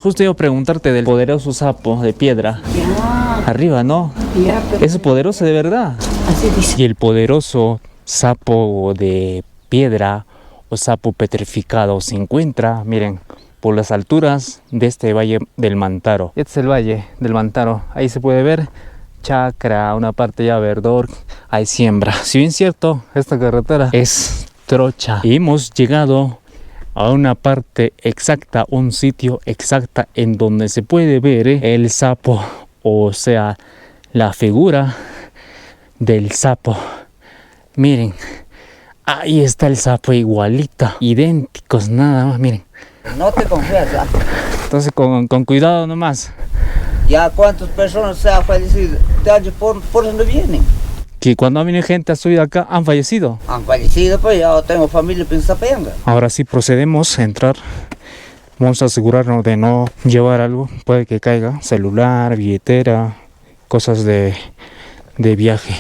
Justo iba a preguntarte del poderoso sapo de piedra. Ya, Arriba, ¿no? ya, pero ¿Es poderoso de verdad? así dice. Y el poderoso sapo de piedra o sapo petrificado se encuentra, miren, por las alturas de este valle del Mantaro. Este es el valle del Mantaro. Ahí se puede ver chacra, una parte ya verdor, hay siembra. Si bien es cierto, esta carretera es trocha y hemos llegado a una parte exacta, un sitio exacta en donde se puede ver el sapo, o sea, la figura del sapo. Miren, ahí está el sapo igualita, idénticos nada más, miren. No te confías, ¿ah? Entonces con cuidado nomás, Ya cuántas personas se han fallecido de año por donde vienen. que cuando ha venido gente a subir acá han fallecido. Han fallecido, pues yo tengo familia en Zapayanga. Ahora sí procedemos a entrar. Vamos a asegurarnos de no llevar algo, puede que caiga, celular, billetera, cosas de viaje.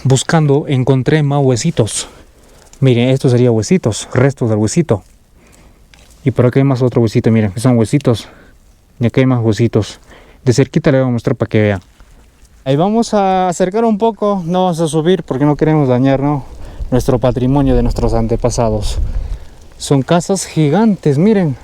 Buscando encontré más huesitos. Miren, esto sería huesitos, restos del huesito. Y por acá hay más otro huesito, miren, que son huesitos. Y acá hay más huesitos. De cerquita le voy a mostrar para que vean. Ahí vamos a acercar un poco, no vamos a subir porque no queremos dañar, ¿no?, nuestro patrimonio de nuestros antepasados. Son casas gigantes, miren.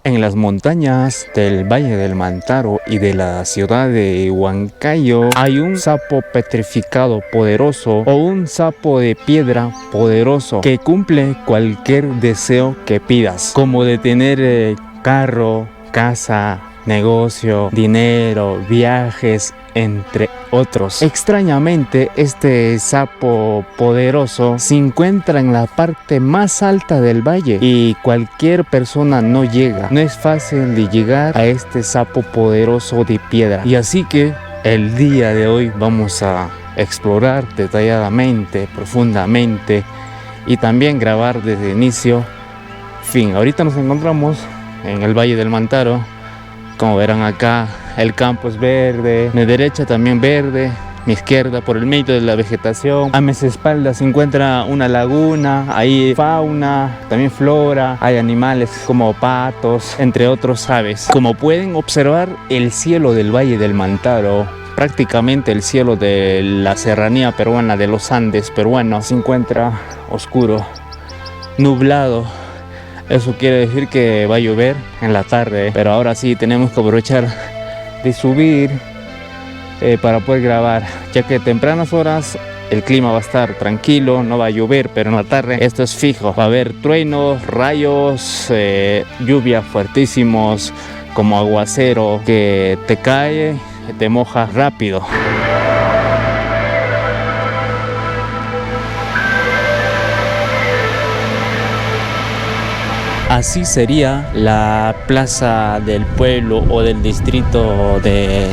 En las montañas del Valle del Mantaro y de la ciudad de Huancayo hay un sapo petrificado poderoso o un sapo de piedra poderoso que cumple cualquier deseo que pidas, como de tener carro, casa, negocio, dinero, viajes, entre otros. Extrañamente, este sapo poderoso se encuentra en la parte más alta del valle y cualquier persona no llega. No es fácil de llegar a este sapo poderoso de piedra. Y así que el día de hoy vamos a explorar detalladamente, profundamente y también grabar desde inicio a fin. Ahorita nos encontramos en el Valle del Mantaro. Como verán acá, el campo es verde, mi derecha también verde, mi izquierda por el medio de la vegetación. A mis espaldas se encuentra una laguna, hay fauna, también flora, hay animales como patos, entre otros aves. Como pueden observar, el cielo del Valle del Mantaro, prácticamente el cielo de la serranía peruana, de los Andes peruanos, se encuentra oscuro, nublado. Eso quiere decir que va a llover en la tarde, pero ahora sí tenemos que aprovechar de subir para poder grabar, ya que a tempranas horas el clima va a estar tranquilo, no va a llover, pero en la tarde esto es fijo. Va a haber truenos, rayos, lluvia fuertísimos, como aguacero que te cae, te moja rápido. Así sería la plaza del pueblo o del distrito de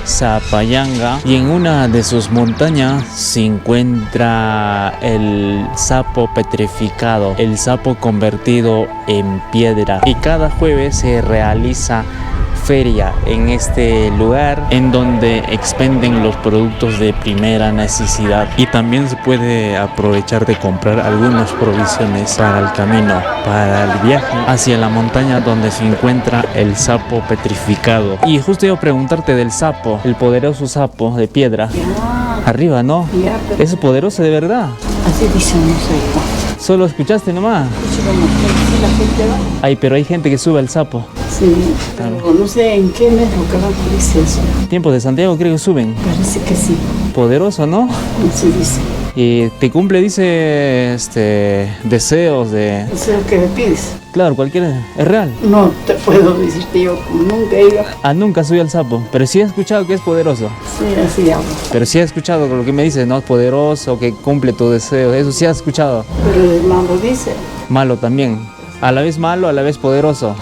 Zapayanga, y en una de sus montañas se encuentra el sapo petrificado, el sapo convertido en piedra, y cada jueves se realiza feria en este lugar en donde expenden los productos de primera necesidad, y también se puede aprovechar de comprar algunas provisiones para el camino, para el viaje hacia la montaña donde se encuentra el sapo petrificado. Y justo iba a preguntarte del sapo, el poderoso sapo de piedra. Ya, Arriba, ¿no? ya, pero ¿Es poderoso de verdad? así dicen, no sé. ¿Solo escuchaste nomás? Escucho como que la gente va. Ay, pero hay gente que sube al sapo. Sí, pero no sé en qué mes lo que va a dice eso. Tiempos de Santiago creo que suben. Parece que sí, Poderoso, ¿no? así dice. Y te cumple, dice, deseos de... Eso es lo que me pides. Claro, cualquiera, es real. No te puedo decirte yo, como nunca he ido. Ah, nunca subí al sapo, pero sí he escuchado que es poderoso. Sí, así hablo. Pero sí he escuchado lo que me dices, ¿no? Poderoso, que cumple tu deseo, eso sí he escuchado. Pero el mambo dice, Malo también, a la vez malo, a la vez poderoso.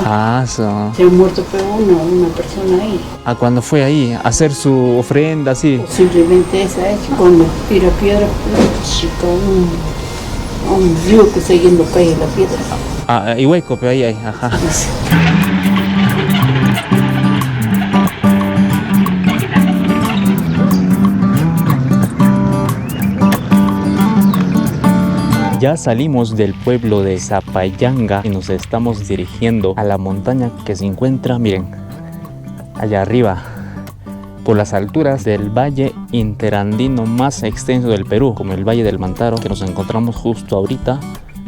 Ah, eso. se ha muerto pero una persona ahí. Ah, cuando fue ahí a hacer su ofrenda, así. Simplemente esa es cuando tira piedra, chica, un río que está yendo cae la piedra. Ah, y hueco, pero ahí, ajá. Dice. Ya salimos del pueblo de Zapayanga y nos estamos dirigiendo a la montaña que se encuentra, miren, allá arriba, por las alturas del valle interandino más extenso del Perú, como el Valle del Mantaro, que nos encontramos justo ahorita.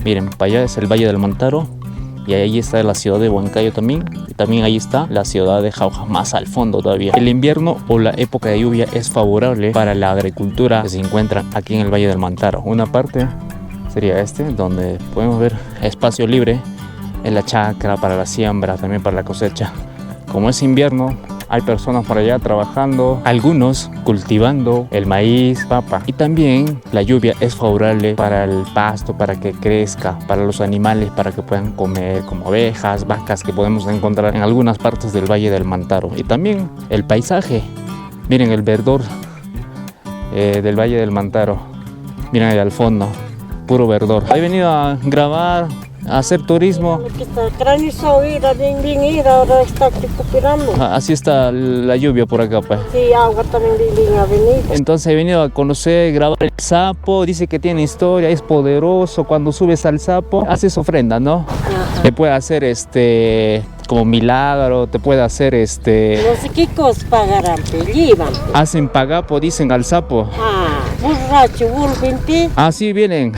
Miren, para allá es el Valle del Mantaro y ahí está la ciudad de Huancayo también. Y también ahí está la ciudad de Jauja, más al fondo todavía. El invierno o la época de lluvia es favorable para la agricultura que se encuentra aquí en el Valle del Mantaro. Una parte sería donde podemos ver espacio libre en la chacra para la siembra, también para la cosecha. Como es invierno, hay personas por allá trabajando, algunos cultivando el maíz, papa. Y también la lluvia es favorable para el pasto, para que crezca, para los animales, para que puedan comer, como ovejas, vacas, que podemos encontrar en algunas partes del Valle del Mantaro. Y también el paisaje. Miren el verdor del Valle del Mantaro. Miren allá al fondo, puro verdor. He venido a grabar, a hacer turismo. Ahora está recuperando. Así está la lluvia por acá, pues. Sí, agua también ha venido. Entonces he venido a conocer, grabar el sapo. Dice que tiene historia, es poderoso. Cuando subes al sapo, haces ofrenda, ¿no? Ajá. Te puede hacer como milagro, te puede hacer No sé qué cosas pagarán, pero llevan. hacen pagapo, dicen al sapo. Borracho, burpente. Ah, sí, vienen.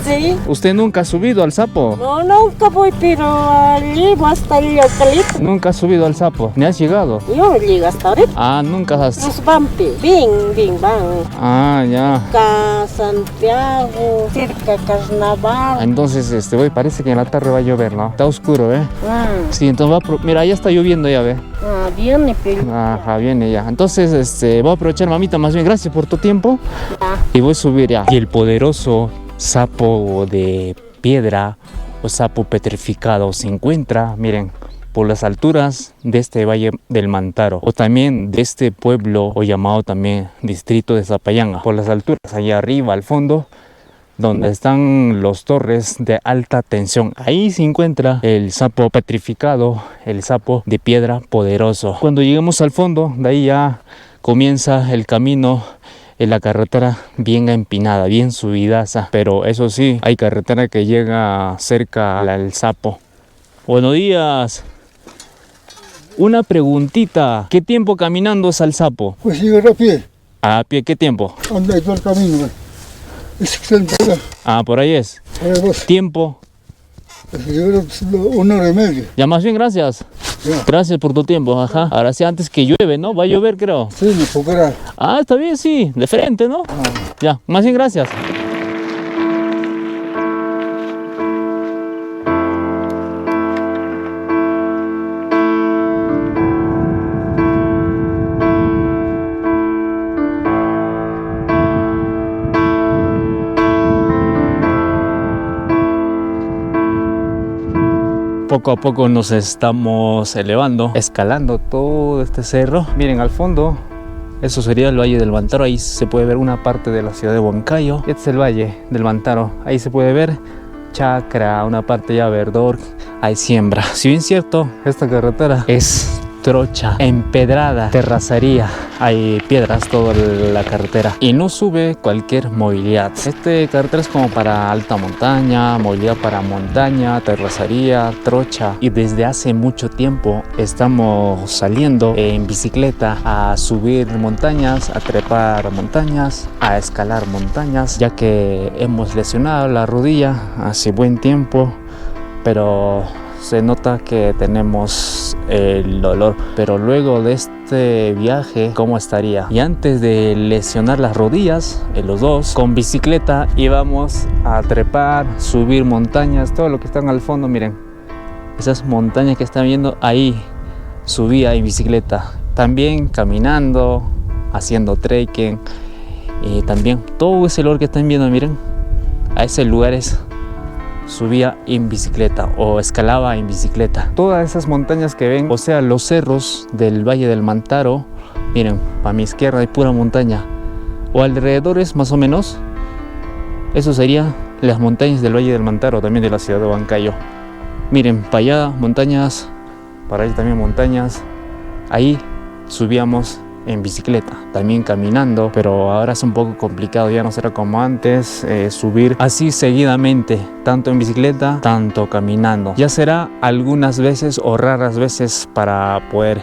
Sí. ¿Usted nunca ha subido al sapo? No, nunca voy, pero llevo hasta el eucalipto. Nunca has subido al sapo, ni has llegado. Yo no llego hasta ahorita. Ah, nunca has. Los van, bien, van. Ah, ya. Acá Santiago, cerca Carnaval. Entonces, parece que en la tarde va a llover, ¿no? Está oscuro, ¿eh? Sí, entonces mira, ya está lloviendo ya, ¿ve? Viene, pero. Ajá, viene ya. Entonces, voy a aprovechar, mamita, más bien, gracias por tu tiempo. Y voy a subir ya. Y el poderoso sapo de piedra o sapo petrificado se encuentra, miren, por las alturas de este Valle del Mantaro, o también de este pueblo, o llamado también distrito de Zapayanga. Por las alturas, allá arriba, al fondo, donde están los torres de alta tensión. Ahí se encuentra el sapo petrificado, el sapo de piedra poderoso. Cuando lleguemos al fondo, de ahí ya comienza el camino en la carretera bien empinada, bien subidaza. Pero eso sí, hay carretera que llega cerca al sapo. Buenos días. Una preguntita. ¿Qué tiempo caminando es al sapo? Pues llegar a pie, ¿A pie qué tiempo? anda ahí todo el camino. Es excelente, ¿verdad? Ah, por ahí es. Ahora vos, ¿Tiempo? pues llegar 1 hora y media. Ya, más bien, gracias. Ya. Gracias por tu tiempo, ajá. Ahora sí, antes que llueve, ¿no? Va a llover, creo. Sí, me tocará. Ah, está bien, sí. De frente, ¿no? Ya, más bien, gracias. Poco a poco nos estamos elevando, escalando todo este cerro. Miren al fondo, eso sería el Valle del Mantaro. Ahí se puede ver una parte de la ciudad de Huancayo. Este es el Valle del Mantaro. Ahí se puede ver chacra, una parte ya verdor, hay siembra. Si bien es cierto, esta carretera es trocha, empedrada, terracería, hay piedras toda la carretera y no sube cualquier movilidad. Este carretera es como para alta montaña, movilidad para montaña, terracería, trocha, y desde hace mucho tiempo estamos saliendo en bicicleta a subir montañas, a trepar montañas, a escalar montañas, ya que hemos lesionado la rodilla hace buen tiempo, pero se nota que tenemos el dolor. Pero luego de este viaje, ¿cómo estaría? Y antes de lesionar las rodillas, los dos, con bicicleta íbamos a trepar, subir montañas, todo lo que están al fondo, miren. Esas montañas que están viendo ahí, subía en bicicleta. También caminando, haciendo trekking. Y también todo ese lugar que están viendo, miren. A esos lugares subía en bicicleta o escalaba en bicicleta. Todas esas montañas que ven, o sea, los cerros del Valle del Mantaro, miren, a mi izquierda hay pura montaña, o alrededores más o menos. Eso serían las montañas del Valle del Mantaro, también de la ciudad de Huancayo. Miren, para allá montañas, para allá también montañas. Ahí subíamos en bicicleta, también caminando, pero ahora es un poco complicado, ya no será como antes subir así seguidamente, tanto en bicicleta, tanto caminando. Ya será algunas veces o raras veces para poder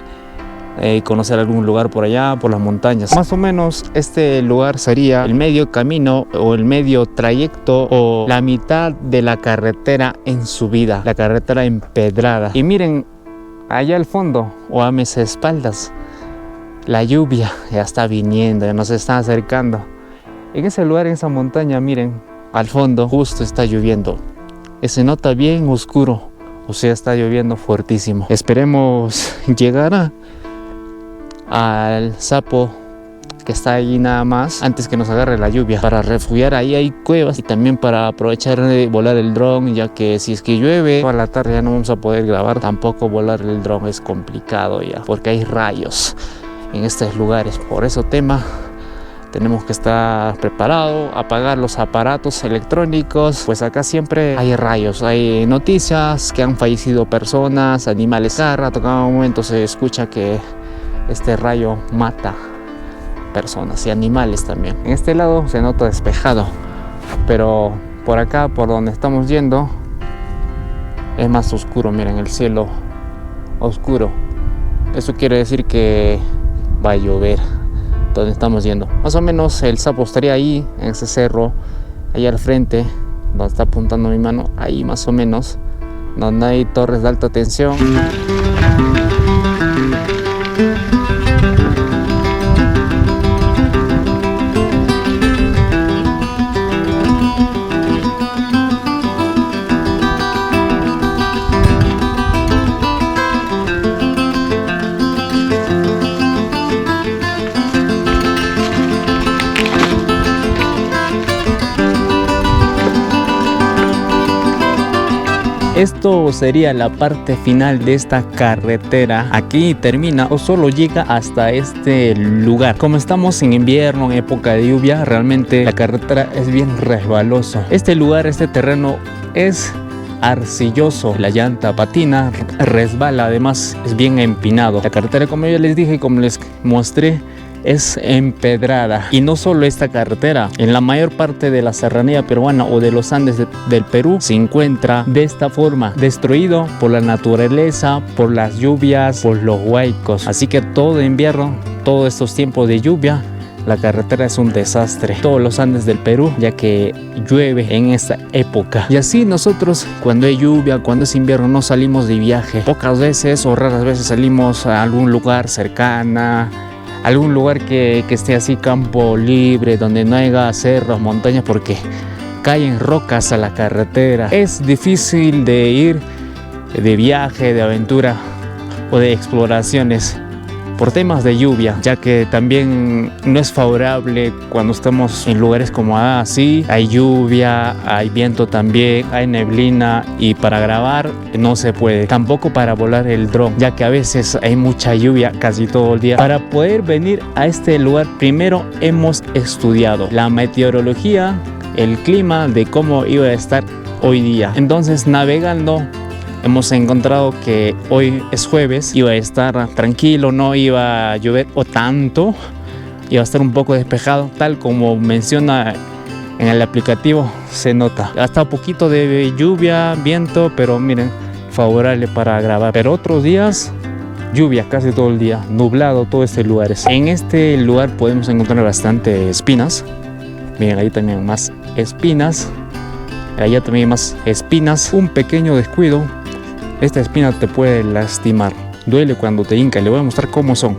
conocer algún lugar por allá, por las montañas. Más o menos este lugar sería el medio camino o el medio trayecto o la mitad de la carretera en subida, la carretera empedrada. Y miren, allá al fondo o a mis espaldas, la lluvia ya está viniendo, ya nos está acercando. En ese lugar, en esa montaña, miren, al fondo justo está lloviendo. Se nota bien oscuro, o sea, está lloviendo fuertísimo. Esperemos llegar al sapo que está ahí nada más antes que nos agarre la lluvia. Para refugiar ahí hay cuevas y también para aprovechar de volar el dron, ya que si es que llueve toda la tarde ya no vamos a poder grabar. Tampoco volar el dron es complicado ya, porque hay rayos en estos lugares. Por ese tema tenemos que estar preparados, apagar los aparatos electrónicos, pues acá siempre hay rayos, hay noticias que han fallecido personas, animales. Cada rato, cada momento se escucha que este rayo mata personas y animales también. En este lado se nota despejado, pero por acá, por donde estamos yendo, es más oscuro. Miren, el cielo oscuro. Eso quiere decir que va a llover donde estamos yendo. Más o menos el sapo estaría ahí, en ese cerro, allá al frente, donde está apuntando mi mano, ahí más o menos, donde hay torres de alta tensión. Esto sería la parte final de esta carretera. Aquí termina o solo llega hasta este lugar. Como estamos en invierno, en época de lluvia, realmente la carretera es bien resbaloso. Este lugar, este terreno es arcilloso, la llanta patina, resbala, además es bien empinado. La carretera, como ya les dije, como les mostré, es empedrada. Y no solo esta carretera, en la mayor parte de la serranía peruana o de los Andes del Perú se encuentra de esta forma, destruido por la naturaleza, por las lluvias, por los huaicos. Así que todo invierno, todos estos tiempos de lluvia, la carretera es un desastre. Todos los Andes del Perú, ya que llueve en esta época. Y así nosotros, cuando hay lluvia, cuando es invierno, no salimos de viaje. Pocas veces o raras veces salimos a algún lugar cercana, algún lugar que esté así campo libre, donde no haya cerros, montañas, porque caen rocas a la carretera. Es difícil de ir de viaje, de aventura o de exploraciones por temas de lluvia, ya que también no es favorable cuando estamos en lugares como así. Hay lluvia, hay viento también, hay neblina y para grabar no se puede. Tampoco para volar el dron, ya que a veces hay mucha lluvia casi todo el día. Para poder venir a este lugar, primero hemos estudiado la meteorología, el clima, de cómo iba a estar hoy día. Entonces, navegando, hemos encontrado que hoy es jueves, iba a estar tranquilo, no iba a llover o tanto, iba a estar un poco despejado, tal como menciona en el aplicativo, se nota. Hasta un poquito de lluvia, viento, pero miren, favorable para grabar. Pero otros días, lluvia casi todo el día, nublado todo este lugar. En este lugar podemos encontrar bastante espinas. Miren, ahí también más espinas. Allá también más espinas. Un pequeño descuido, esta espina te puede lastimar, duele cuando te hinca. Le voy a mostrar cómo son.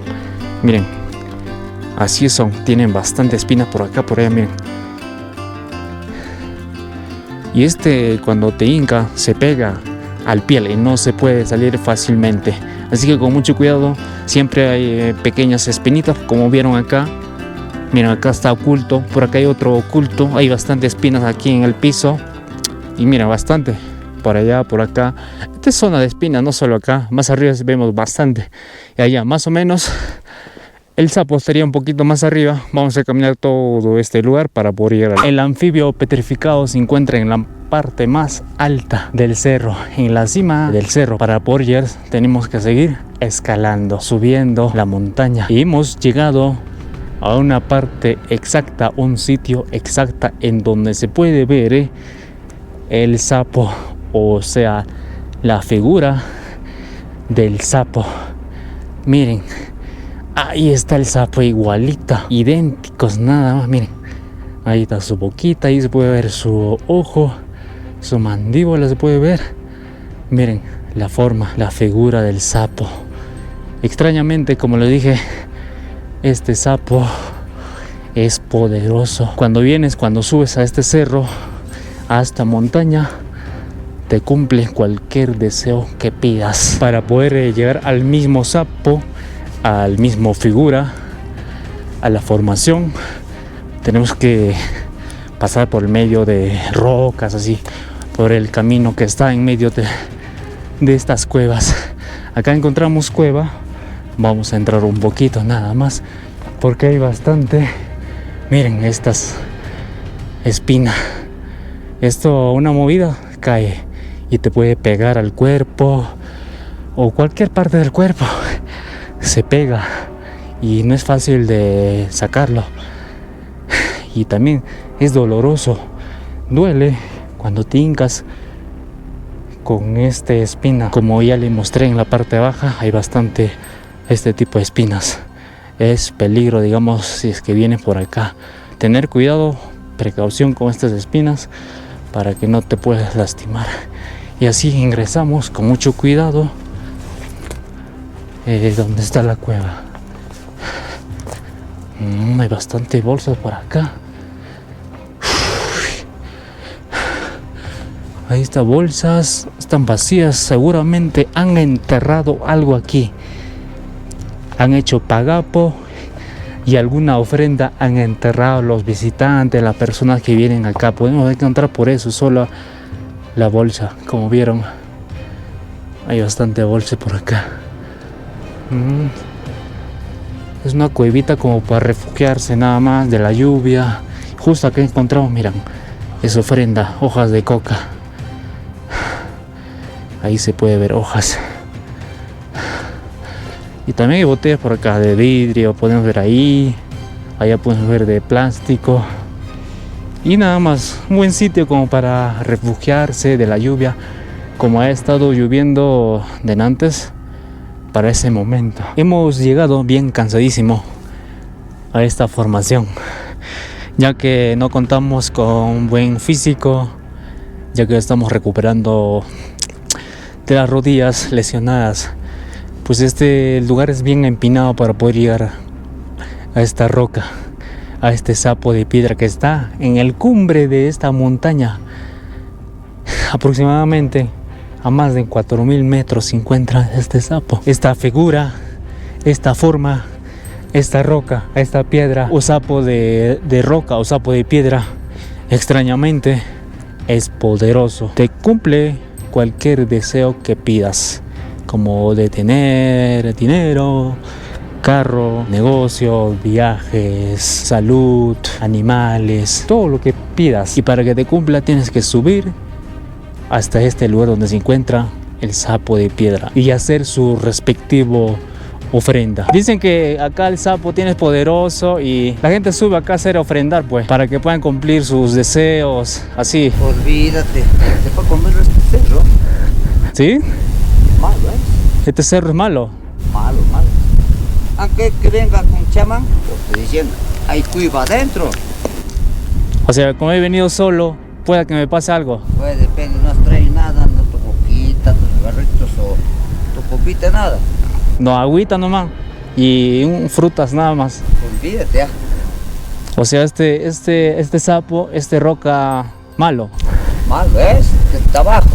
Miren, así son, tienen bastante espinas por acá, por allá, miren. Y cuando te hinca se pega al piel y no se puede salir fácilmente. Así que con mucho cuidado, siempre hay pequeñas espinitas, como vieron acá. Miren, acá está oculto, por acá hay otro oculto, hay bastantes espinas aquí en el piso. Y mira, bastante. Por allá, por acá. Esta es zona de espinas, no solo acá. Más arriba vemos bastante. Y allá, más o menos, el sapo estaría un poquito más arriba. Vamos a caminar todo este lugar para poder llegar. El anfibio petrificado se encuentra en la parte más alta del cerro, en la cima del cerro. Para poder llegar tenemos que seguir escalando, subiendo la montaña. Y hemos llegado a una parte exacta, un sitio exacta en donde se puede ver el sapo, o sea, la figura del sapo. Miren, ahí está el sapo igualita, idénticos nada más, miren. Ahí está su boquita, ahí se puede ver su ojo, su mandíbula se puede ver. Miren la forma, la figura del sapo. Extrañamente, como les dije, este sapo es poderoso. Cuando subes a este cerro, a esta montaña, te cumple cualquier deseo que pidas. Para poder llegar al mismo sapo, al mismo figura, a la formación, tenemos que pasar por el medio de rocas, así, por el camino que está en medio de estas cuevas. Acá encontramos cueva. Vamos a entrar un poquito nada más, porque hay bastante. Miren estas espinas. Esto, una movida, cae y te puede pegar al cuerpo, o cualquier parte del cuerpo se pega y no es fácil de sacarlo. Y también es doloroso, duele cuando te hincas con esta espina. Como ya le mostré en la parte baja, hay bastante este tipo de espinas. Es peligro, digamos, si es que vienen por acá. Tener cuidado, precaución con estas espinas para que no te puedas lastimar. Y así ingresamos con mucho cuidado donde está la cueva. Hay bastante bolsas por acá. Ahí están bolsas, están vacías. Seguramente han enterrado algo aquí. Han hecho pagapo y alguna ofrenda han enterrado los visitantes, las personas que vienen acá. Podemos encontrar por eso solo la bolsa. Como vieron, hay bastante bolsa por acá. Es una cuevita como para refugiarse nada más de la lluvia. Justo acá encontramos, miren, es ofrenda, hojas de coca. Ahí se puede ver hojas. Y también hay botellas por acá de vidrio, podemos ver ahí. Allá podemos ver de plástico. Y nada más, un buen sitio como para refugiarse de la lluvia. Como ha estado lloviendo de antes, para ese momento. Hemos llegado bien cansadísimo a esta formación, ya que no contamos con buen físico, ya que estamos recuperando de las rodillas lesionadas. Pues este lugar es bien empinado para poder llegar a esta roca, a este sapo de piedra que está en el cumbre de esta montaña. Aproximadamente a más de 4000 metros se encuentra este sapo. Esta figura, esta forma, esta roca, esta piedra o sapo de roca o sapo de piedra, extrañamente es poderoso. Te cumple cualquier deseo que pidas, como de tener dinero, carro, negocio, viajes, salud, animales, todo lo que pidas. Y para que te cumpla tienes que subir hasta este lugar donde se encuentra el sapo de piedra y hacer su respectivo ofrenda. Dicen que acá el sapo tiene poderoso y la gente sube acá a hacer ofrendar, pues, para que puedan cumplir sus deseos, así. Olvídate, te puedo comer este cerro. ¿Sí? Malo, Este cerro es malo. Malo, malo. Aunque que venga con chamán, pues estoy diciendo, hay cuiva adentro. O sea, como he venido solo, pueda que me pase algo. Pues depende, no has traído nada, no tu coquita, tus cigarritos o tu copita, nada. No, agüita nomás y frutas nada más. Olvídate, ya. O sea, este sapo, roca malo. Malo es, que está abajo.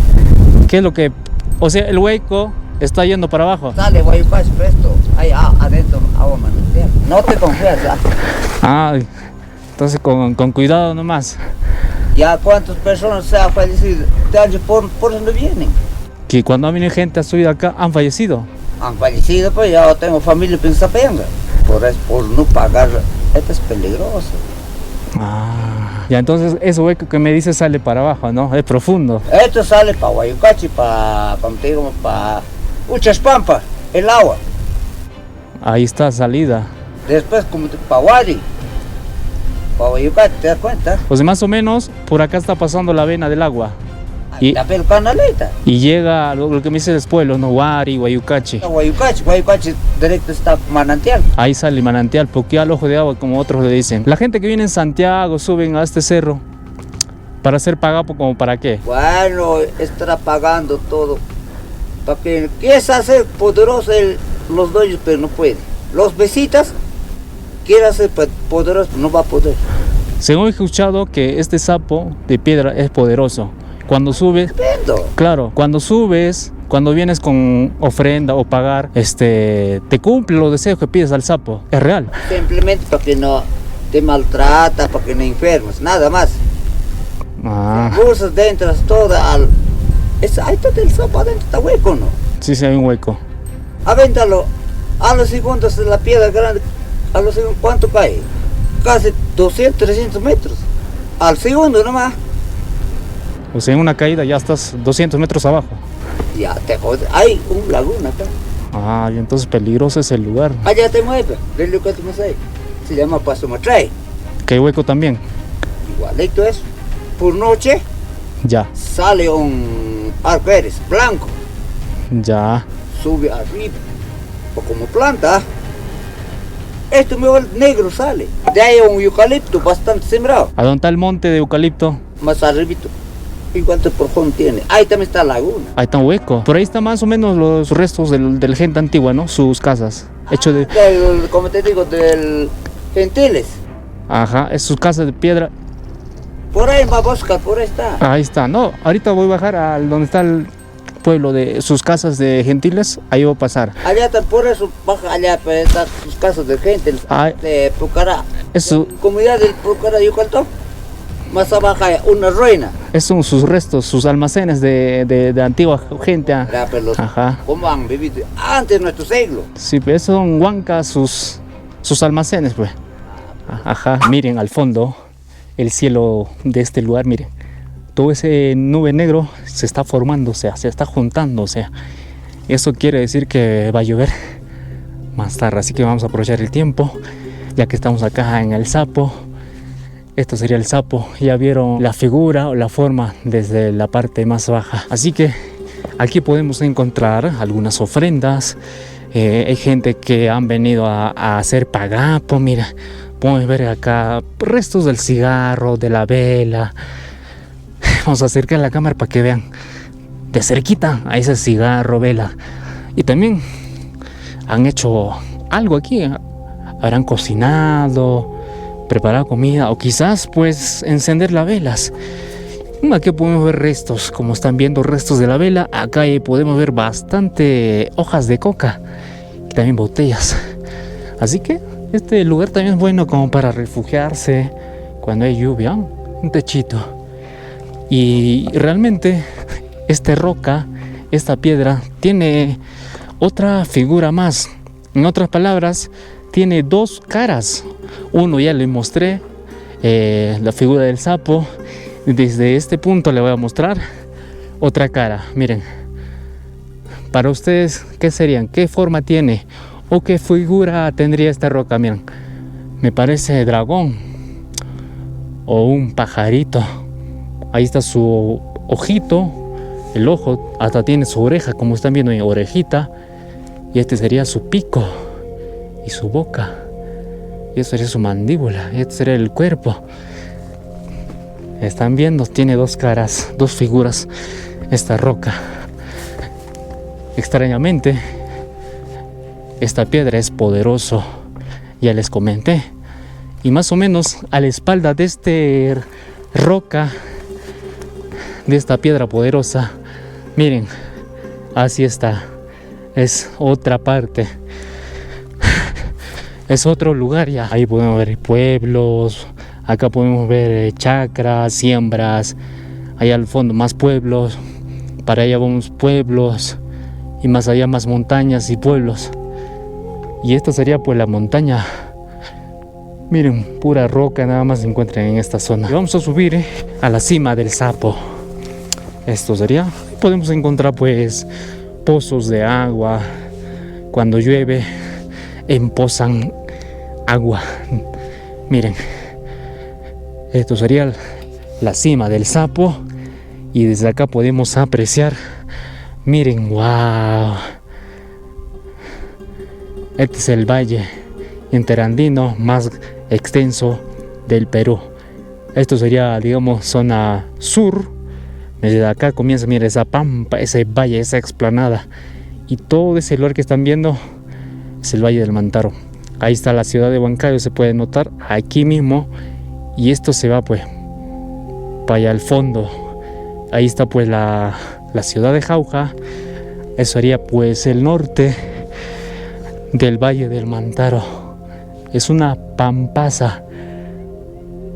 ¿Qué es lo que...? O sea, el hueco está yendo para abajo. Dale, voy a presto. Ahí adentro, agua manantial. No te confías, ya. Ah, entonces con cuidado nomás. Ya cuántas personas se han fallecido, por eso no vienen. Que cuando ha venido gente a subir acá, han fallecido. Han fallecido, pues ya tengo familia en Zapenga. Por no pagar, esto es peligroso. Ah, ya entonces ese hueco que me dice sale para abajo, ¿no? Es profundo. Esto sale para Guayucachi, para Uchaspampa. el agua. Ahí está salida. Después como Pawari, Pawayucate, ¿te das cuenta? O sea, más o menos por acá está pasando la vena del agua. Y- La pel canaleta. Y llega lo que me dice después, los Huari, Guayucachi. Guayucachi directo está manantial. Ahí sale el manantial, porque al ojo de agua, como otros le dicen. La gente que viene en Santiago suben a este cerro para hacer pagapo, ¿como para qué? Bueno, estará pagando todo. Para que quiere hacer poderoso los dueños, pero no puede. Los visitas quiere hacer poderoso, no va a poder. Según he escuchado que este sapo de piedra es poderoso. Cuando subes, Vendo. claro, cuando subes, cuando vienes con ofrenda o pagar, te cumple los deseos que pides al sapo. Es real. Simplemente para que no te maltrata, para que no enfermes, nada más. Ah, Bolsas dentro, toda al. Ahí está el sapo adentro, está hueco, ¿no? sí, sí, hay un hueco. Avéntalo. A los segundos la piedra grande, a los segundos, ¿cuánto cae? Casi 200, 300 metros. Al segundo nomás. O sea, en una caída ya estás 200 metros abajo. Ya te jodes. Hay un laguna acá. Ah, y entonces peligroso es el lugar. Allá te mueve, del lugar que te ahí. Se llama Paso Matray. Que hay hueco también. Igualito es. Por noche Ya, sale un arcoíris blanco. ya. Sube arriba. O como planta. Esto mejor negro sale. De ahí un eucalipto bastante sembrado. ¿A dónde está el monte de eucalipto? Más arribito. ¿Y cuánto porjón tiene? Ahí también está la laguna. Ahí está un hueco. Por ahí están más o menos los restos de la gente antigua, ¿no? Sus casas. Hecho de... Como te digo, del Gentiles. Ajá, es sus casas de piedra. Por ahí va a buscar, por ahí está. Ahí está. No, ahorita voy a bajar a donde está el pueblo de sus casas de gentiles. Ahí voy a pasar. Allá está, por eso baja allá, pero están sus casas de gente, Ay. de Pucará. Eso, Comunidad del Pucará, Yucatán. Más abajo hay una ruina. esos son sus restos, sus almacenes de antigua gente. Ah. Ya, pero Ajá. ¿cómo han vivido antes de nuestro siglo? Sí, pues esos son huancas, sus almacenes, pues. Ajá. Miren al fondo el cielo de este lugar, miren. Todo ese nube negro se está formando, o sea, se está juntando, o sea. Eso quiere decir que va a llover más tarde, así que vamos a aprovechar el tiempo, ya que estamos acá en el sapo. Esto sería el sapo. Ya vieron la figura o la forma desde la parte más baja. Así que aquí podemos encontrar algunas ofrendas. Hay gente que han venido a hacer pagapo. Mira, podemos ver acá restos del cigarro, de la vela. Vamos a acercar la cámara para que vean de cerquita a ese cigarro, vela. Y también han hecho algo aquí. Habrán cocinado, preparar comida o quizás pues encender las velas. Aquí podemos ver restos, como están viendo restos de la vela. Acá podemos ver bastante hojas de coca y también botellas. Así que este lugar también es bueno como para refugiarse cuando hay lluvia, un techito. Y realmente esta roca, esta piedra tiene otra figura más. En otras palabras, tiene dos caras. Uno ya le mostré, la figura del sapo. Desde este punto le voy a mostrar otra cara. Miren, para ustedes, ¿qué serían? ¿Qué forma tiene? ¿O qué figura tendría esta roca? Miren, me parece dragón o un pajarito. Ahí está su ojito, el ojo, hasta tiene su oreja, como están viendo, orejita. Y este sería su pico y su boca. Y esto sería su mandíbula. Y este sería el cuerpo. Están viendo, tiene dos caras, dos figuras esta roca. Extrañamente, esta piedra es poderoso. Ya les comenté. Y más o menos a la espalda de esta roca, de esta piedra poderosa, miren, así está. Es otra parte. Es otro lugar ya. Ahí podemos ver pueblos. Acá podemos ver chacras, siembras. Allá al fondo más pueblos. Para allá vamos pueblos. Y más allá más montañas y pueblos. Y esta sería pues la montaña. Miren, pura roca nada más se encuentra en esta zona. Y vamos a subir a la cima del sapo. Esto sería. Podemos encontrar pues pozos de agua. cuando llueve empozan agua. Miren, esto sería la cima del Sapo y desde acá podemos apreciar, miren, wow, este es el valle interandino más extenso del Perú. Esto sería, digamos, zona sur. Desde acá comienza, miren, esa pampa, ese valle, esa explanada, y todo ese lugar que están viendo es el Valle del Mantaro. Ahí está la ciudad de Huancayo, se puede notar aquí mismo, y esto se va pues para allá al fondo. Ahí está pues la ciudad de Jauja. Eso sería pues el norte del Valle del Mantaro. Es una pampaza,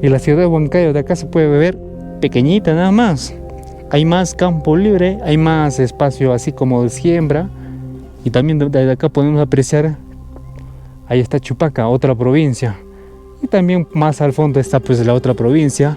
y la ciudad de Huancayo de acá se puede ver pequeñita nada más. Hay más campo libre, hay más espacio así como de siembra, y también desde acá podemos apreciar, ahí está Chupaca, otra provincia, y también más al fondo está pues la otra provincia,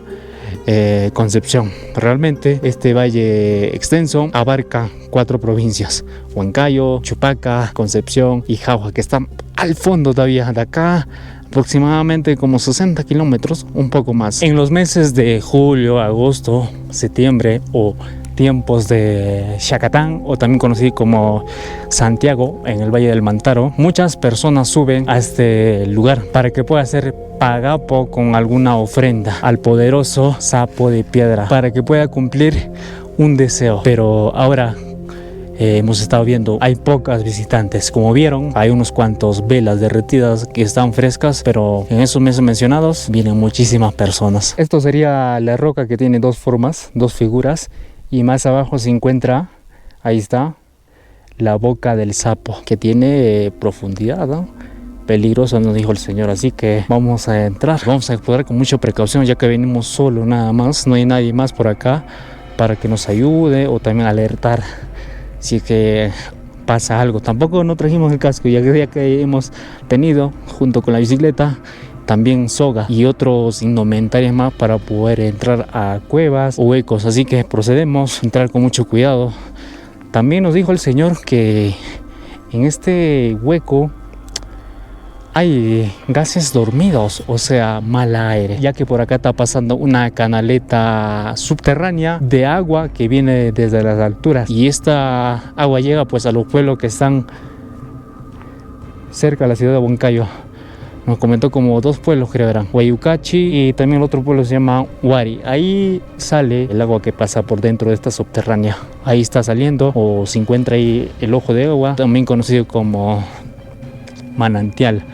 Concepción. Realmente este valle extenso abarca 4 provincias: Huancayo, Chupaca, Concepción y Jauja, que están al fondo todavía. De acá aproximadamente como 60 kilómetros, un poco más. En los meses de julio, agosto, septiembre o tiempos de Xacatán, o también conocido como Santiago, en el Valle del Mantaro, muchas personas suben a este lugar para que pueda ser pagapo con alguna ofrenda al poderoso Sapo de Piedra, para que pueda cumplir un deseo. Pero ahora hemos estado viendo, hay pocas visitantes. Como vieron, hay unos cuantos velas derretidas que están frescas, pero en esos meses mencionados vienen muchísimas personas. Esto sería la roca que tiene 2 formas, 2 figuras, y más abajo se encuentra, ahí está, la boca del Sapo, que tiene profundidad, ¿no? Peligroso, nos dijo el señor, así que vamos a entrar, vamos a explorar con mucha precaución, ya que venimos solo nada más, no hay nadie más por acá para que nos ayude o también alertar si es que pasa algo. Tampoco no trajimos el casco, ya que hemos tenido junto con la bicicleta también soga y otros indumentarios más para poder entrar a cuevas o huecos, así que procedemos a entrar con mucho cuidado. También nos dijo el señor que en este hueco hay gases dormidos, o sea, mal aire, ya que por acá está pasando una canaleta subterránea de agua que viene desde las alturas, y esta agua llega pues a los pueblos que están cerca de la ciudad de Huancayo. Nos comentó como 2 pueblos, creo eran, Huayucachi y también el otro pueblo se llama Huari. Ahí sale el agua que pasa por dentro de esta subterránea. Ahí está saliendo, o se encuentra ahí el ojo de agua, también conocido como manantial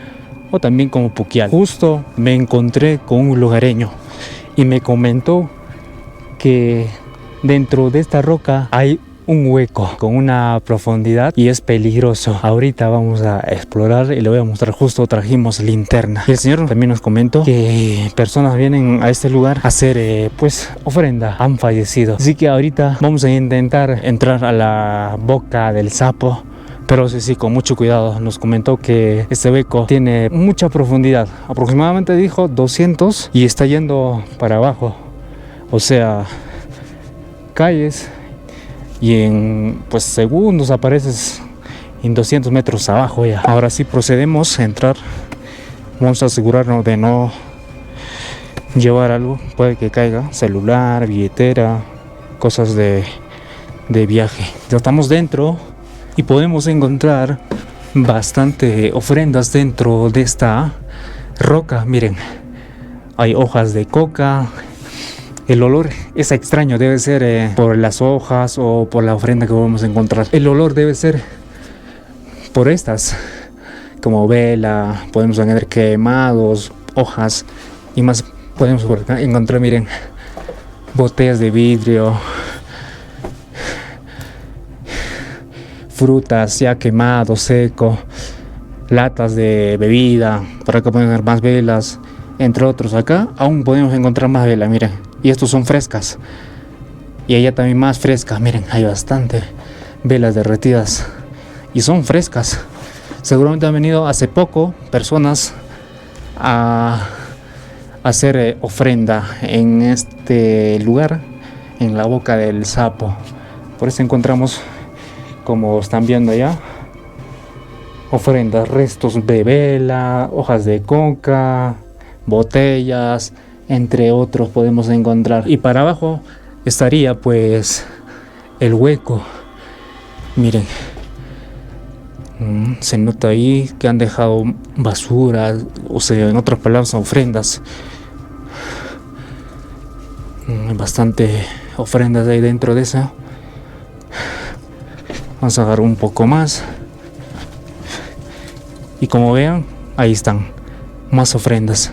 o también como puquial. Justo me encontré con un lugareño y me comentó que dentro de esta roca hay un hueco con una profundidad y es peligroso. Ahorita vamos a explorar y le voy a mostrar. Justo trajimos linterna. Y el señor también nos comentó que personas vienen a este lugar a hacer pues ofrenda, han fallecido. Así que ahorita vamos a intentar entrar a la boca del Sapo, pero sí, con mucho cuidado. Nos comentó que este hueco tiene mucha profundidad, aproximadamente dijo 200, y está yendo para abajo, o sea, calles, y en pues segundos apareces en 200 metros abajo ya. Ahora sí procedemos a entrar. Vamos a asegurarnos de no llevar algo, puede que caiga, celular, billetera, cosas de viaje. Ya estamos dentro y podemos encontrar bastante ofrendas dentro de esta roca. Miren, hay hojas de coca. El olor es extraño, debe ser por las hojas o por la ofrenda que vamos a encontrar. El olor debe ser por estas, como vela, podemos encontrar quemados, hojas y más. Podemos por acá encontrar, miren, botellas de vidrio, frutas ya quemado, seco, latas de bebida. Por acá podemos ver más velas, entre otros. Acá aún podemos encontrar más velas, miren. Y estos son frescas. Y allá también más frescas. Miren, hay bastante velas derretidas. Y son frescas. Seguramente han venido hace poco personas a hacer ofrenda en este lugar, en la boca del Sapo. Por eso encontramos, como están viendo allá, ofrendas, restos de vela, hojas de coca, botellas, entre otros podemos encontrar. Y para abajo estaría pues el hueco. Miren, se nota ahí que han dejado basura, o sea, en otras palabras, ofrendas. Bastante ofrendas ahí dentro de esa. Vamos a agarrar un poco más. Y como vean, ahí están más ofrendas.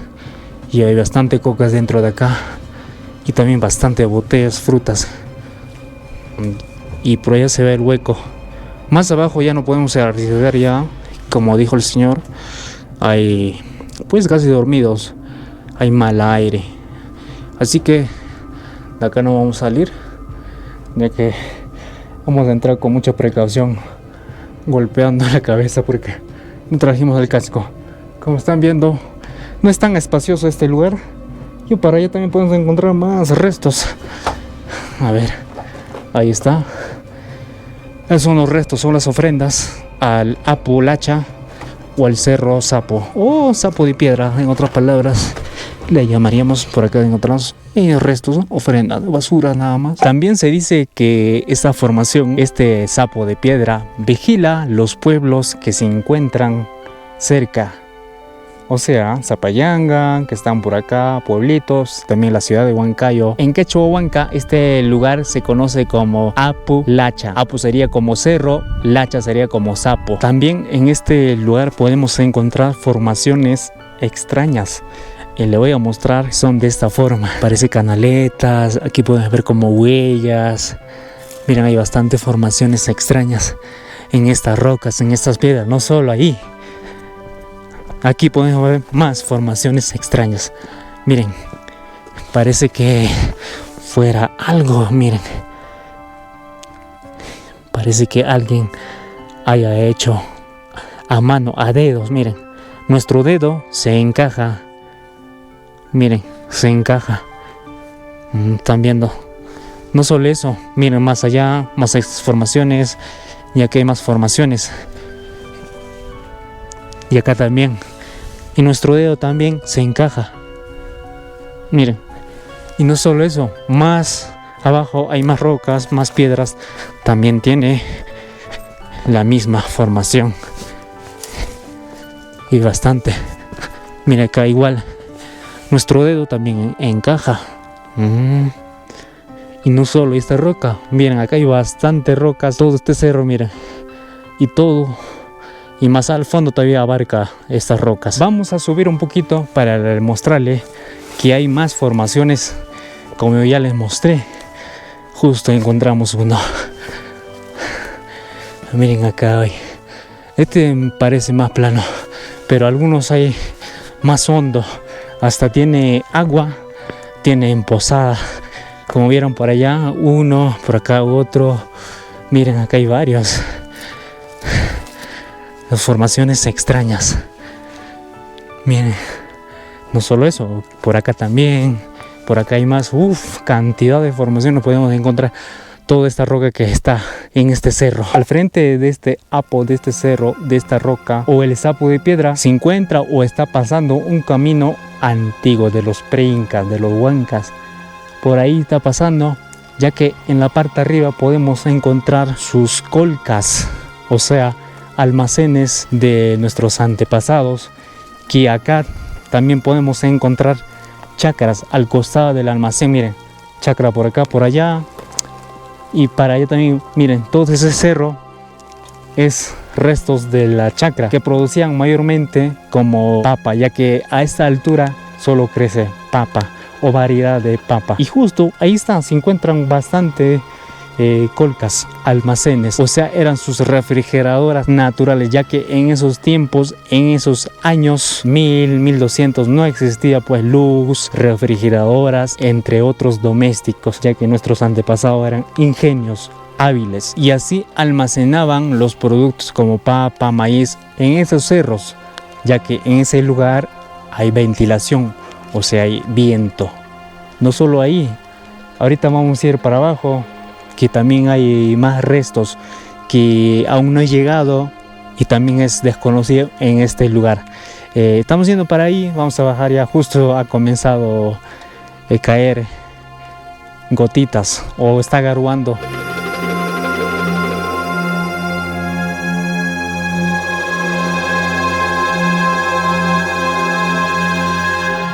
Y hay bastante cocas dentro de acá. Y también bastante botellas, frutas. Y por allá se ve el hueco. Más abajo ya no podemos arriesgar ya. Como dijo el señor, hay pues casi dormidos. Hay mal aire. Así que de acá no vamos a salir. Ya que vamos a entrar con mucha precaución. Golpeando la cabeza porque no trajimos el casco. Como están viendo, no es tan espacioso este lugar. Y para allá también podemos encontrar más restos. A ver, ahí está. Esos son los restos, son las ofrendas al Apu Lacha o al Cerro Sapo, o Sapo de Piedra, en otras palabras. Le llamaríamos. Por acá encontramos restos, ofrendas, basura nada más. También se dice que esta formación, este sapo de piedra, vigila los pueblos que se encuentran cerca. O sea, Zapayanga, que están por acá, pueblitos, también la ciudad de Huancayo. En quechua huanca, este lugar se conoce como Apu Lacha. Apu sería como cerro, Lacha sería como sapo. También en este lugar podemos encontrar formaciones extrañas. Y le voy a mostrar, son de esta forma. Parece canaletas, aquí podemos ver como huellas. Miren, hay bastantes formaciones extrañas en estas rocas, en estas piedras, no solo ahí. Aquí podemos ver más formaciones extrañas. Miren, parece que fuera algo, miren. Parece que alguien haya hecho a mano, a dedos, miren. Nuestro dedo se encaja. Miren, se encaja. Están viendo. No solo eso, miren más allá, más formaciones. Y aquí hay más formaciones. Y acá también. Y nuestro dedo también se encaja. Miren. Y no solo eso, más abajo hay más rocas, más piedras. También tiene la misma formación. Y bastante. Mira acá igual. Nuestro dedo también encaja. Y no solo esta roca. Miren, acá hay bastante rocas. Todo este cerro, miren. Y todo. Y más al fondo todavía abarca estas rocas. Vamos a subir un poquito para mostrarle que hay más formaciones. Como ya les mostré. Justo encontramos uno. Miren acá hoy. Este parece más plano. Pero algunos hay más hondo. Hasta tiene agua, tiene posada. Como vieron por allá, uno, por acá otro. Miren, acá hay varios. Las formaciones extrañas. Miren, no solo eso, por acá también. Por acá hay más, cantidad de formaciones podemos encontrar. Toda esta roca que está en este cerro. Al frente de este apo, de este cerro, de esta roca o el sapo de piedra, se encuentra o está pasando un camino antiguo de los pre-incas, de los huancas. Por ahí está pasando, ya que en la parte de arriba podemos encontrar sus colcas, o sea, almacenes de nuestros antepasados, que acá también podemos encontrar chacras al costado del almacén. Miren, chacra por acá, por allá. Y para allá también, miren, todo ese cerro es restos de la chacra que producían mayormente como papa, ya que a esta altura solo crece papa o variedad de papa. Y justo ahí está, se encuentran bastante colcas, almacenes, o sea, eran sus refrigeradoras naturales, ya que en esos tiempos, en esos años 1200 no existía pues luz, refrigeradoras, entre otros domésticos, ya que nuestros antepasados eran ingenios hábiles y así almacenaban los productos como papa, maíz en esos cerros, ya que en ese lugar hay ventilación, o sea, hay viento. No solo ahí, ahorita vamos a ir para abajo, que también hay más restos que aún no he llegado, y también es desconocido en este lugar. Estamos yendo para ahí, vamos a bajar ya, justo ha comenzado a caer gotitas o está garuando.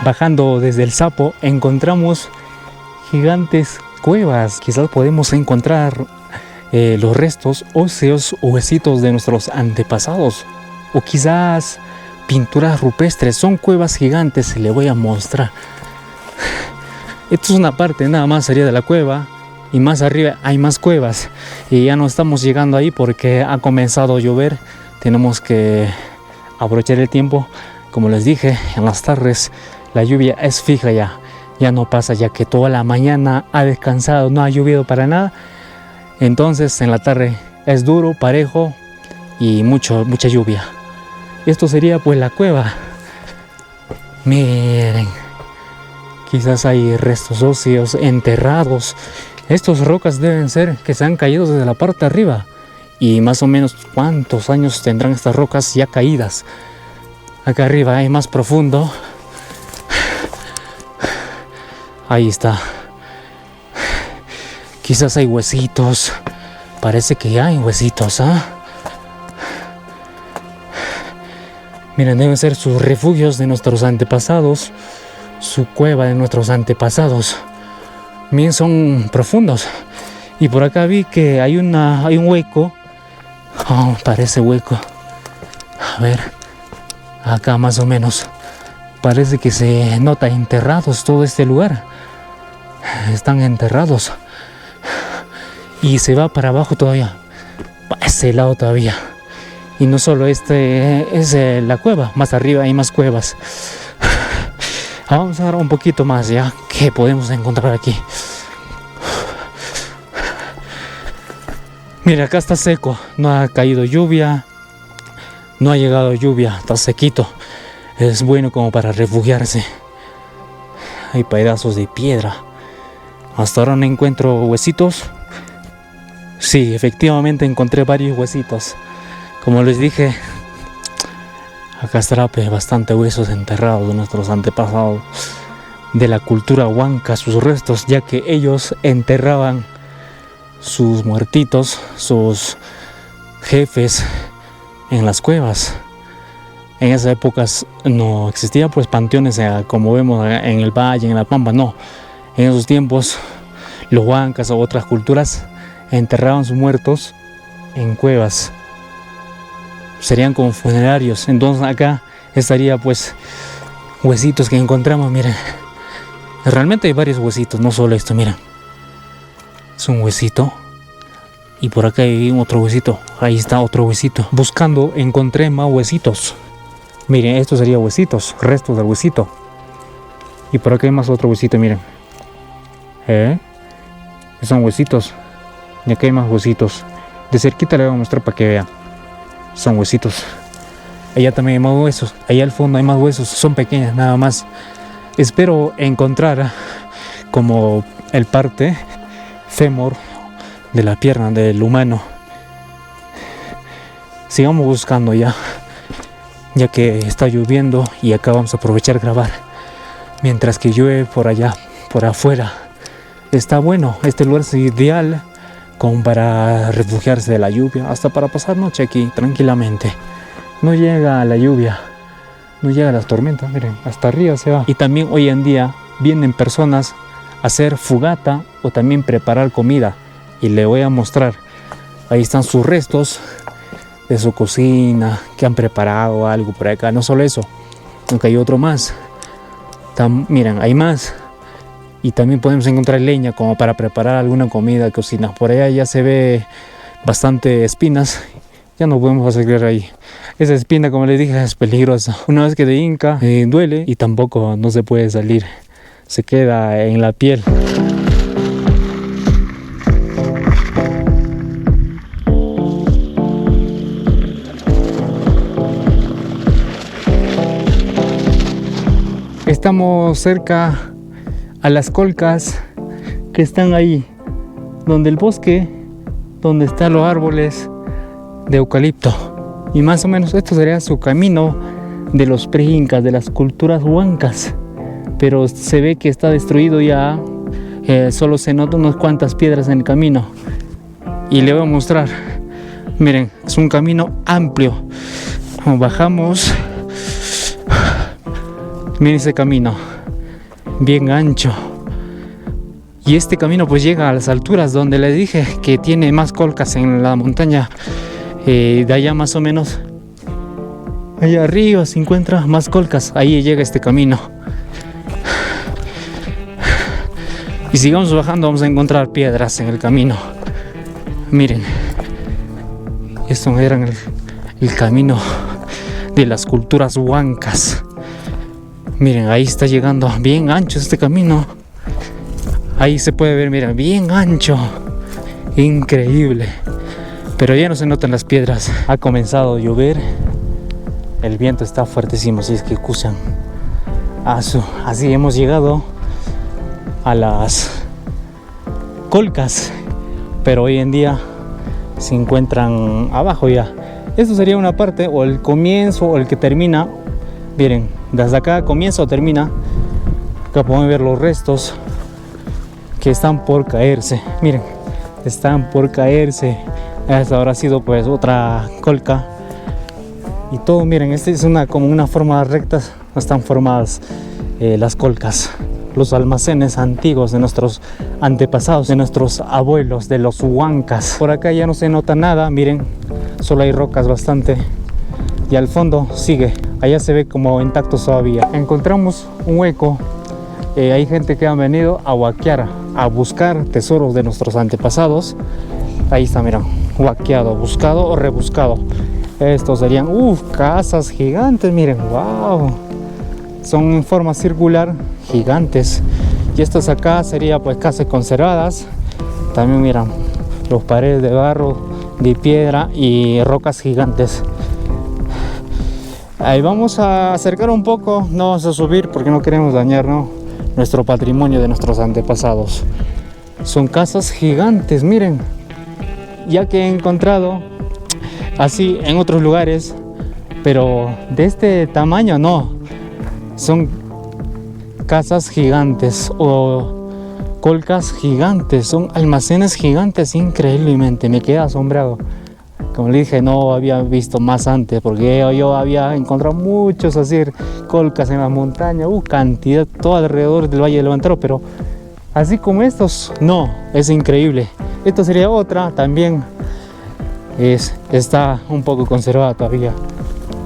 Bajando desde el Sapo encontramos gigantes cuevas. Quizás podemos encontrar los restos óseos o huesitos de nuestros antepasados, o quizás pinturas rupestres. Son cuevas gigantes, le voy a mostrar. Esto es una parte nada más sería de la cueva, y más arriba hay más cuevas, y ya no estamos llegando ahí porque ha comenzado a llover. Tenemos que aprovechar el tiempo. Como les dije, en las tardes la lluvia es fija, ya no pasa, ya que toda la mañana ha descansado, no ha llovido para nada. Entonces en la tarde es duro, parejo y mucha lluvia. Esto sería pues la cueva. Miren, quizás hay restos óseos enterrados. Estas rocas deben ser que se han caído desde la parte de arriba. Y más o menos cuántos años tendrán estas rocas ya caídas. Acá arriba hay más profundo. Ahí está. Quizás hay huesitos. Parece que ya hay huesitos, ¿ah? Miren, deben ser sus refugios de nuestros antepasados. Su cueva de nuestros antepasados. Miren, son profundos. Y por acá vi que hay un hueco. Oh, parece hueco. A ver. Acá más o menos. Parece que se nota enterrados todo este lugar. Están enterrados. Y se va para abajo todavía. Para ese lado todavía. Y no solo este es la cueva. Más arriba hay más cuevas. Vamos a ver un poquito más ya. ¿Qué podemos encontrar aquí? Mira, acá está seco. No ha caído lluvia. No ha llegado lluvia. Está sequito. Es bueno como para refugiarse. Hay pedazos de piedra. Hasta ahora no encuentro huesitos. Sí, efectivamente encontré varios huesitos. Como les dije, acá estará bastante huesos enterrados de nuestros antepasados, de la cultura huanca, sus restos, ya que ellos enterraban sus muertitos, sus jefes en las cuevas. En esas épocas no existían pues panteones como vemos en el valle, en la pampa, no. En esos tiempos los huancas o otras culturas enterraban sus muertos en cuevas. Serían como funerarios. Entonces acá estaría pues huesitos que encontramos, miren. Realmente hay varios huesitos, no solo esto, miren. Es un huesito. Y por acá hay otro huesito. Ahí está otro huesito. Buscando encontré más huesitos. Miren, estos serían huesitos, restos del huesito. Y por acá hay más otro huesito, miren. Son huesitos. Y acá hay más huesitos. De cerquita le voy a mostrar para que vean. Son huesitos. Allá también hay más huesos. Allá al fondo hay más huesos. Son pequeñas nada más. Espero encontrar como el parte fémur de la pierna del humano. Sigamos buscando ya que está lloviendo y acá vamos a aprovechar grabar mientras que llueve por allá, por afuera. Está bueno, este lugar es ideal como para refugiarse de la lluvia, hasta para pasar noche aquí tranquilamente. No llega la lluvia, no llegan las tormentas, miren, hasta arriba se va. Y también hoy en día vienen personas a hacer fogata o también preparar comida, y le voy a mostrar. Ahí están sus restos de su cocina, que han preparado algo por acá. No solo eso, aunque hay otro más. Miren, hay más. Y también podemos encontrar leña como para preparar alguna comida, cocina. Por allá ya se ve bastante espinas. Ya no podemos acercar ahí. Esa espina, como les dije, es peligrosa. Una vez que te hinca, duele y tampoco no se puede salir. Se queda en la piel. Estamos cerca a las colcas que están ahí, donde el bosque, donde están los árboles de eucalipto. Y más o menos esto sería su camino de los pre-incas, de las culturas huancas. Pero se ve que está destruido ya, solo se notan unas cuantas piedras en el camino. Y le voy a mostrar, miren, es un camino amplio. Bajamos, miren ese camino, bien ancho. Y este camino pues llega a las alturas donde les dije que tiene más colcas en la montaña. De allá más o menos, allá arriba se encuentra más colcas, ahí llega este camino. Y sigamos bajando, vamos a encontrar piedras en el camino. Miren, esto era el camino de las culturas huancas. Miren, ahí está llegando, bien ancho este camino. Ahí se puede ver, miren, bien ancho, increíble. Pero ya no se notan las piedras. Ha comenzado a llover, el viento está fuertísimo, así es que escuchan. Así hemos llegado a las colcas, pero hoy en día se encuentran abajo ya. Esto sería una parte, o el comienzo, o el que termina. Miren, desde acá comienza o termina. Acá podemos ver los restos que están por caerse. Miren, están por caerse. Esta habrá sido pues otra colca. Y todo, miren, este es como una forma recta. Están formadas las colcas, los almacenes antiguos de nuestros antepasados, de nuestros abuelos, de los huancas. Por acá ya no se nota nada, miren, solo hay rocas bastante. Y al fondo sigue, allá se ve como intacto todavía. Encontramos un hueco. Hay gente que ha venido a huaquear, a buscar tesoros de nuestros antepasados. Ahí está, miren, huaqueado, buscado o rebuscado. Estos serían, casas gigantes, miren, wow. Son en forma circular, gigantes. Y estas acá serían pues casas conservadas. También miran, los paredes de barro, de piedra y rocas gigantes. Ahí vamos a acercar un poco, no vamos a subir porque no queremos dañar, ¿no?, nuestro patrimonio de nuestros antepasados. Son casas gigantes, miren. Ya que he encontrado así en otros lugares, pero de este tamaño no. Son casas gigantes o colcas gigantes, son almacenes gigantes, increíblemente. Me quedé asombrado. Como le dije, no había visto más antes, porque yo había encontrado muchos así colcas en la montaña, cantidad, todo alrededor del Valle del Levantero, pero así como estos, no, es increíble. Esto sería otra, también está un poco conservada todavía.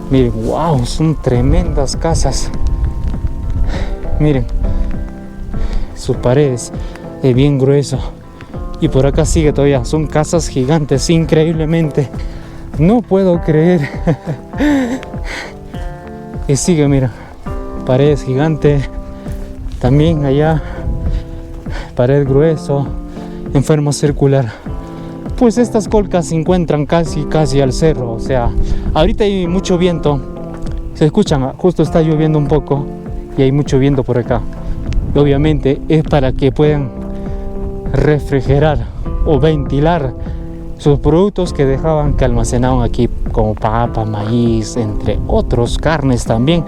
Miren, wow, son tremendas casas. Miren, sus paredes, es bien grueso. Y por acá sigue todavía, son casas gigantes, increíblemente. No puedo creer. Y sigue, mira, paredes gigantes. También allá, pared grueso, en forma circular. Pues estas colcas se encuentran casi al cerro. O sea, ahorita hay mucho viento. Se escuchan, justo está lloviendo un poco. Y hay mucho viento por acá. Y obviamente es para que puedan refrigerar o ventilar sus productos que dejaban, que almacenaban aquí, como papa, maíz, entre otros, carnes también,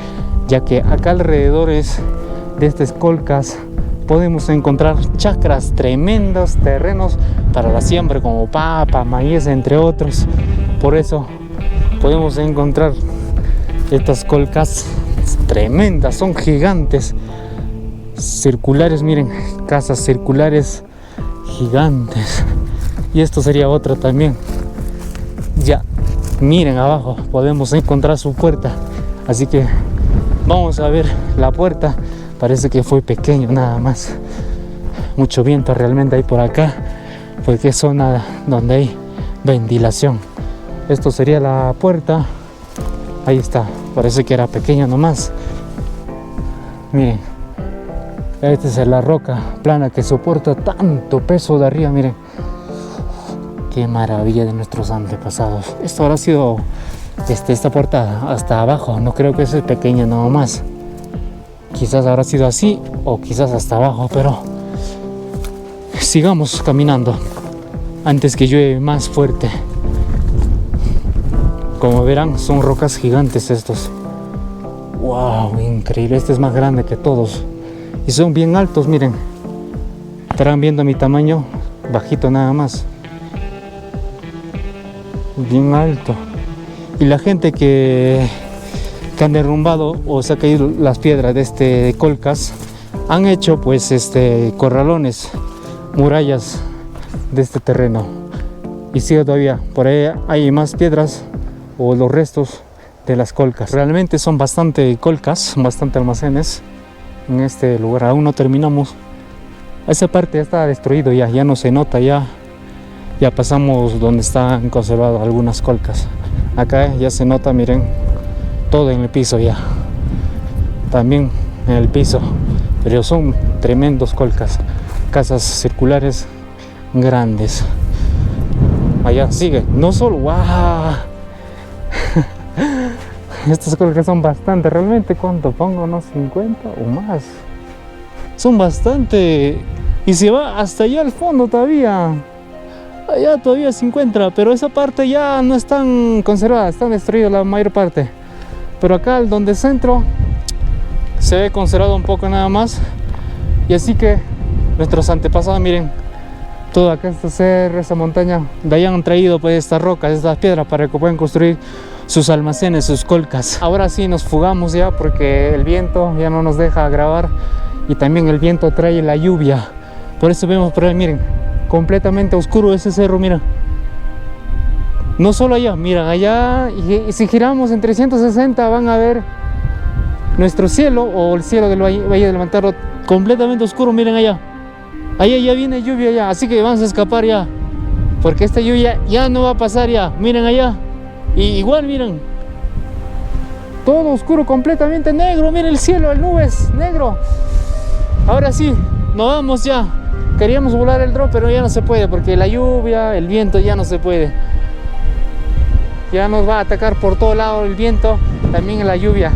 ya que acá alrededor de estas colcas podemos encontrar chacras, tremendos terrenos para la siembra, como papa, maíz, entre otros. Por eso podemos encontrar estas colcas tremendas, son gigantes, circulares, miren, casas circulares gigantes. Y esto sería otra también. Ya, miren abajo, podemos encontrar su puerta. Así que vamos a ver la puerta. Parece que fue pequeño nada más. Mucho viento realmente hay por acá, porque es zona donde hay ventilación. Esto sería la puerta. Ahí está, parece que era pequeño nomás. Miren, esta es la roca plana que soporta tanto peso de arriba, miren. Qué maravilla de nuestros antepasados. Esto habrá sido esta puerta hasta abajo, no creo que sea pequeña nada más. Quizás habrá sido así o quizás hasta abajo, pero sigamos caminando antes que llueve más fuerte. Como verán, son rocas gigantes estos. Wow, increíble. Este es más grande que todos. Y son bien altos, miren. Estarán viendo mi tamaño, bajito nada más. Bien alto. Y la gente que han derrumbado o se han caído las piedras de colcas, han hecho pues corralones, murallas de este terreno. Y sigue todavía, por ahí hay más piedras o los restos de las colcas. Realmente son bastante colcas, bastante almacenes en este lugar. Aún no terminamos. Esa parte ya está destruido, ya no se nota, ya pasamos donde están conservadas algunas colcas. Acá ya se nota, miren, todo en el piso ya. También en el piso, pero son tremendos colcas, casas circulares grandes. Allá sigue, no solo, wow. Estas colcas son bastante, realmente, ¿cuánto pongo? ¿Unos 50 o más? Son bastante, y se va hasta allá al fondo todavía. Allá todavía se encuentra, pero esa parte ya no están conservadas, están destruidas la mayor parte. Pero acá, donde centro, se ve conservado un poco nada más. Y así que nuestros antepasados, miren, todo acá, esta cerro, esa montaña, de allá han traído pues estas rocas, estas piedras para que puedan construir sus almacenes, sus colcas. Ahora sí nos fugamos ya porque el viento ya no nos deja grabar y también el viento trae la lluvia. Por eso vemos por ahí, miren, completamente oscuro ese cerro, mira. No solo allá, mira, allá, y si giramos en 360 van a ver nuestro cielo o el cielo del Valle del Mantaro completamente oscuro, miren allá. Allá ya viene lluvia ya, así que vamos a escapar ya, porque esta lluvia ya no va a pasar ya. Miren allá, y igual miren, todo oscuro, completamente negro, miren el cielo, el nubes, negro. Ahora sí, nos vamos ya. Queríamos volar el dron, pero ya no se puede, porque la lluvia, el viento ya no se puede. Ya nos va a atacar por todo lado el viento, también la lluvia.